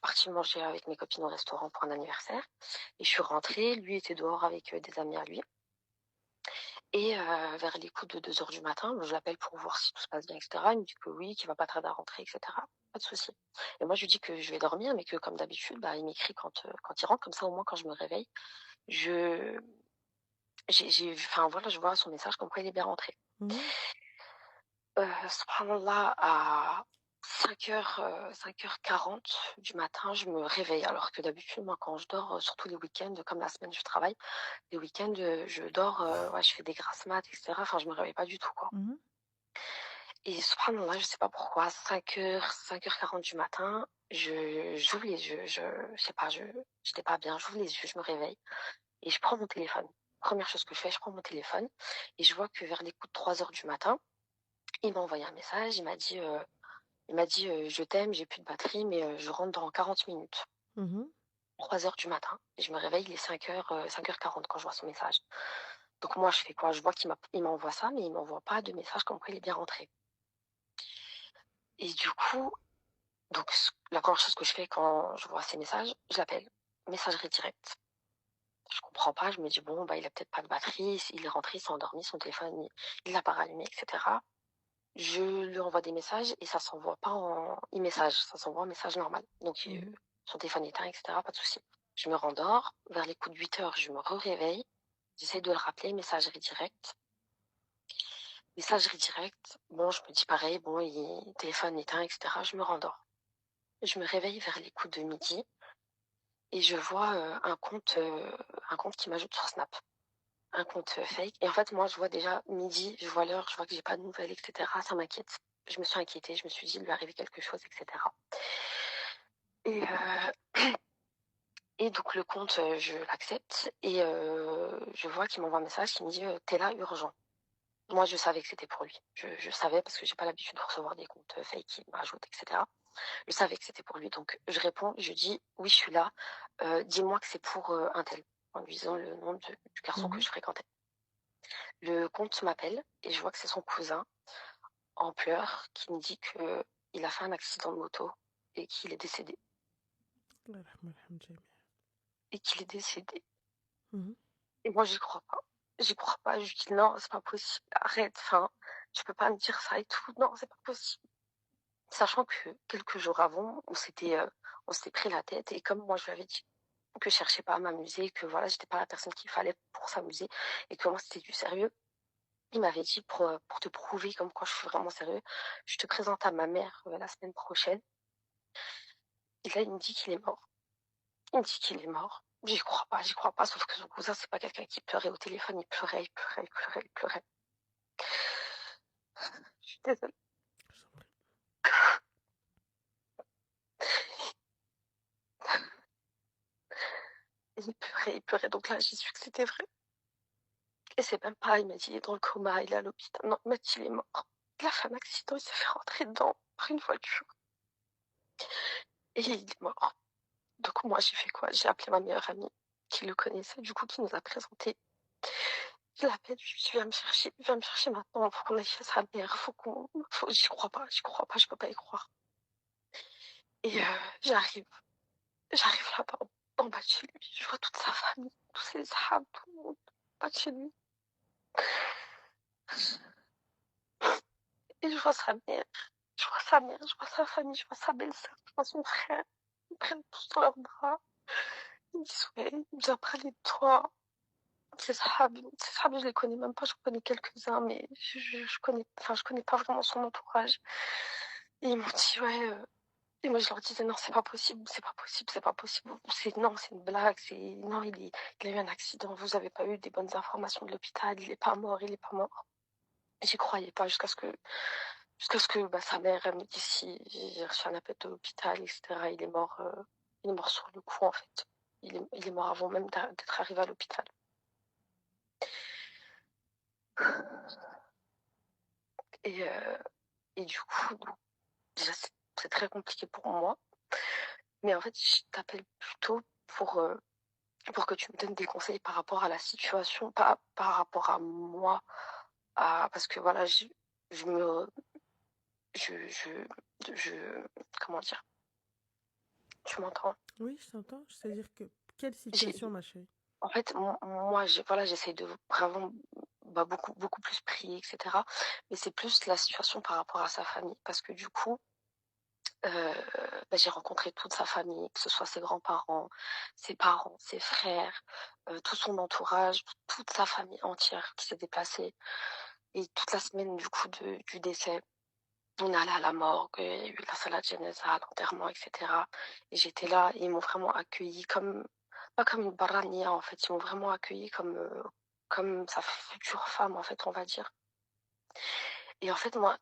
partie manger avec mes copines au restaurant pour un anniversaire et je suis rentrée, lui était dehors avec, des amis à lui et vers les coups de 2 heures du matin, je l'appelle pour voir si tout se passe bien et cetera. Il me dit que oui, qu'il va pas tarder à rentrer et cetera. Pas de souci et moi je lui dis que je vais dormir mais que comme d'habitude, bah, il m'écrit quand il rentre, comme ça au moins quand je me réveille, je enfin voilà, je vois son message comme quoi il est bien rentré. Mmh. Subhanallah, à 5h40 du matin, je me réveille alors que d'habitude, moi, quand je dors, surtout les week-ends, comme la semaine je travaille, les week-ends, je dors, ouais, je fais des grasses mat et cetera, enfin je me réveille pas du tout, quoi Mmh. et subhanallah, je sais pas pourquoi, 5h40 du matin, j'ouvre les yeux, je sais pas, j'étais pas bien, j'ouvre les yeux, je me réveille et je prends mon téléphone. Première chose que je fais, je prends mon téléphone et je vois que vers les coups de 3h du matin, il m'a envoyé un message, il m'a dit: «Je t'aime, j'ai plus de batterie, mais je rentre dans 40 minutes». Mmh. 3h du matin et je me réveille, il est 5h40 quand je vois son message. Donc moi, je fais quoi? Je vois il m'envoie ça, mais il m'envoie pas de message comme quoi il est bien rentré et du coup, donc la première chose que je fais quand je vois ces messages, je l'appelle, messagerie directe. Je comprends pas, je me dis: «Bon, bah, il a peut-être pas de batterie, il est rentré, il s'est endormi, son téléphone, il l'a pas rallumé et cetera». Je lui envoie des messages et ça s'envoie pas en e-message, ça s'envoie en message normal. Donc Mmh. son téléphone éteint et cetera, pas de souci. Je me rendors, vers les coups de 8h, je me réveille, j'essaie de le rappeler, messagerie directe. Bon, je me dis pareil, bon, il téléphone éteint et cetera, je me rendors. Je me réveille vers les coups de midi et je vois, un compte qui m'ajoute sur Snap, un compte, fake et en fait, moi, je vois déjà midi, je vois l'heure, je vois que j'ai pas de nouvelles et cetera, ça m'inquiète. Je me suis inquiétée, je me suis dit: «Il lui est arrivé quelque chose» et cetera. Et et donc le compte, je l'accepte et je vois qu'il m'envoie un message qui me dit, «Tu là, urgent». Moi, je savais que c'était pour lui. Je savais parce que j'ai pas l'habitude de recevoir des comptes, fake qui m'ajoutent et cetera. Je savais que c'était pour lui donc je réponds, je dis: «Oui, je suis là, dis-moi que c'est pour, untel», en lui disant le nom du garçon que Mmh. je fréquentais. Le compte m'appelle et je vois que c'est son cousin en pleurs qui me dit qu'il a fait un accident de moto et qu'il est décédé الله يرحمه ويرحم الجميع. et qu'il est décédé. Mmh. Et moi, j'y crois pas. J'y crois pas. Je lui dis: «Non, c'est pas possible. Arrête, enfin, tu peux pas me dire ça et tout. Non, c'est pas possible». Sachant que quelques jours avant, on s'était pris la tête et comme moi, je lui avais dit que je cherchais pas à m'amuser, que voilà, j'étais pas la personne qu'il fallait pour s'amuser et que moi, c'était du sérieux. Il m'avait dit: «Pour te prouver comme quoi je suis vraiment sérieux, je te présente à ma mère, la semaine prochaine». Et là, il me dit qu'il est mort. Il me dit qu'il est mort. J'y crois pas, sauf que son cousin, c'est pas quelqu'un qui pleurait au téléphone, il pleurait, il pleurait, il pleurait, il pleurait. Je suis désolée. صبري. Il pleurait, donc là, j'ai su que c'était vrai. Et c'est même pas, il m'a dit: «Il est dans le coma, il est à l'hôpital». Non, il m'a dit: «Il est mort. Il a fait un accident, il s'est fait rentrer dedans par une voiture et il est mort». Donc moi, j'ai fait quoi? J'ai appelé ma meilleure amie qui le connaissait, du coup, qui nous a présentés. Je l'appelle, je lui dis: viens me chercher maintenant, faut qu'on aille chez sa mère, j'y crois pas, je peux pas y croire». Et j'arrive j'arrive là-bas, en bas de chez lui, je vois toute sa famille, tous ses sahabs, tout le monde, en bas de chez lui et je vois sa famille, je vois sa belle-sœur, je vois son frère. Ils me prennent tous dans leurs bras. Ils me disent: «Ouais, il nous a parlé de toi». Ses sahabs, je les connais même pas, je connais quelques-uns, mais je connais pas vraiment son entourage et ils m'ont dit: «Ouais», et moi je leur disais: «Non, c'est pas possible, c'est pas possible, c'est pas possible. Non, c'est une blague, non, il a eu un accident, vous avez pas eu des bonnes informations de l'hôpital, il est pas mort, il est pas mort». J'y croyais pas jusqu'à ce que, bah, sa mère, elle me dise si j'ai reçu un appel de l'hôpital et cetera. Il est mort sur le coup, en fait. Il est mort avant même d'être arrivé à l'hôpital et du coup, donc déjà, c'est très compliqué pour moi, mais en fait, je t'appelle plutôt pour que tu me donnes des conseils par rapport à la situation, pas par rapport à moi, parce que voilà, je me je comment dire? Tu m'entends? Oui, je t'entends. C'est-à-dire que quelle J'ai situation, ma chérie? En fait, moi, voilà, j'essaie de vraiment, bah, beaucoup plus prier et cetera. Mais c'est plus la situation par rapport à sa famille parce que du coup, bah, j'ai rencontré toute sa famille, que ce soit ses grands-parents, ses parents, ses frères, tout son entourage, toute sa famille entière qui s'est déplacée et toute la semaine du coup du décès, on est allé à la morgue, il y a eu la salade Genesa, l'enterrement et cetera et j'étais là et ils m'ont vraiment accueillie comme pas comme une barania en fait, ils m'ont vraiment accueillie comme sa future femme en fait, on va dire et en fait, moi,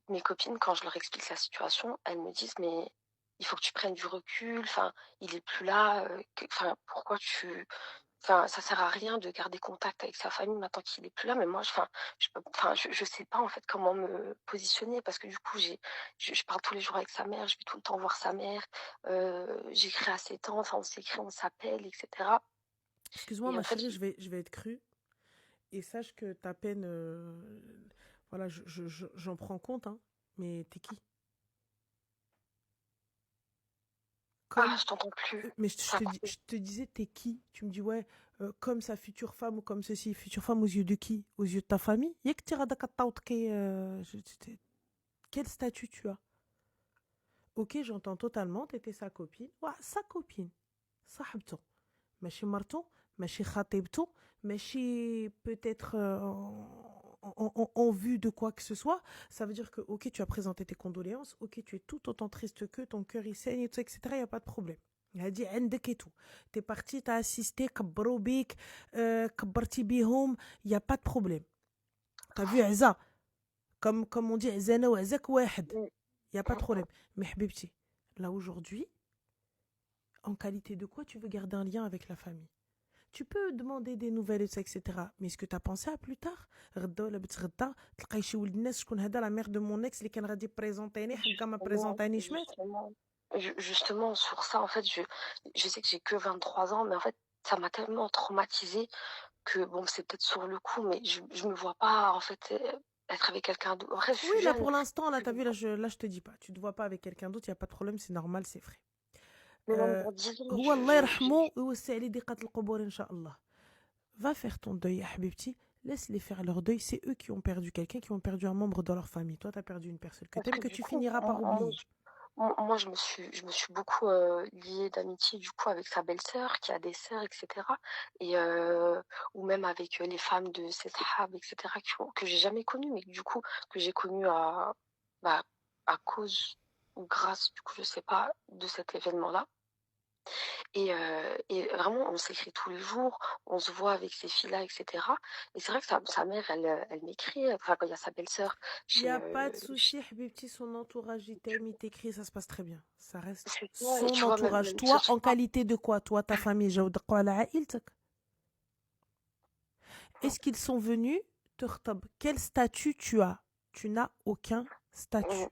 mes copines, quand je leur explique la situation, elles me disent: «Mais il faut que tu prennes du recul, enfin, il est plus là, enfin, pourquoi tu enfin, ça sert à rien de garder contact avec sa famille maintenant qu'il est plus là». Mais moi, enfin, je peux enfin, je sais pas, en fait, comment me positionner parce que du coup, je parle tous les jours avec sa mère, je vais tout le temps voir sa mère, j'écris à ses tantes, enfin, on s'écrit, on s'appelle et cetera Excuse-moi, et ma en fait, chérie, je vais être crue. Et sache que ta peine, voilà, j'en prends compte, hein, mais t'es qui? ah, Comme, je t'entends plus, mais ça a coupé. je te disais, t'es qui? Tu me dis, ouais, comme sa future femme ou comme ceci, future femme aux yeux de qui? Aux yeux de ta famille? Yek tira da kataout ke, quel statut tu as? Ok, j'entends totalement, t'étais sa copine. Ouais, sa copine. صاحبته ماشي مرته ماشي خطيبته ماشي peut-être en vue de quoi que ce soit. Ça veut dire que ok, tu as présenté tes condoléances, ok, tu es tout autant triste que ton cœur il saigne et tout, etc. Il n'y a pas de problème. Il a dit عندك et tout. T'es parti, t'as assisté, كبروا بيك, كبرتي بيهم, il n'y a pas de problème. T'as vu عزا, comme on dit عزانا وعزاك واحد, Mmh, il n'y a pas mmh, de mmh. problème. Mais حبيبتي, là aujourd'hui, en qualité de quoi tu veux garder un lien avec la famille? Tu peux demander des nouvelles, etc. Mais est-ce que tu as pensé à plus tard غدا ولا بتغدا تلقاي شي ولد الناس شكون هذا لا مير دو مون اكس اللي كان غادي بريزونتيني حقا ما Justement, بريزونتينيش مات. justement, justement, sur ça, en fait, je sais que j'ai que 23 ans, mais en fait, ça m'a tellement traumatisée que, bon, c'est peut-être sur le coup, mais je me vois pas, en fait, être avec quelqu'un d'autre. Après, je Oui, suis là jeune, pour l'instant, là je t'as me vu, vois- là je te dis pas. Tu te vois pas avec quelqu'un d'autre, il y a pas de problème, c'est normal, c'est vrai. mais même dans 10 ans, هو الله يرحمه ويوسع عليه ضيقات القبور ان شاء الله. Va faire ton deuil يا حبيبتي. Laisse-les faire leur deuil. C'est eux qui ont perdu quelqu'un, qui ont perdu un membre dans leur famille. Toi, tu as perdu une personne que parce t'aimes, que que du tu coup, finiras par oublier. moi, je me suis beaucoup liée d'amitié du coup avec sa belle-sœur qui a des sœurs, etc. Et ou même avec les femmes de ses sahabs, etc. Que j'ai jamais connues, mais du coup que j'ai connues bah, à cause ou grâce, du coup, je sais pas, de cet événement-là. Et vraiment, on s'écrit tous les jours, on se voit avec ces filles-là, etc. Et c'est vrai que sa mère, elle m'écrit, enfin quand il y a sa belle-sœur Il n'y chez, a pas de souci, Habibti, son entourage, il t'aime, il t'écrit, ça se passe très bien. Ça reste c'est ça, et son tu vois, entourage. même ce Toi, en soir. qualité de quoi? Toi, ta famille, جاودقوا على عائلتك. Est-ce qu'ils sont venus te رطب? Quel statut tu as? Tu n'as aucun statut.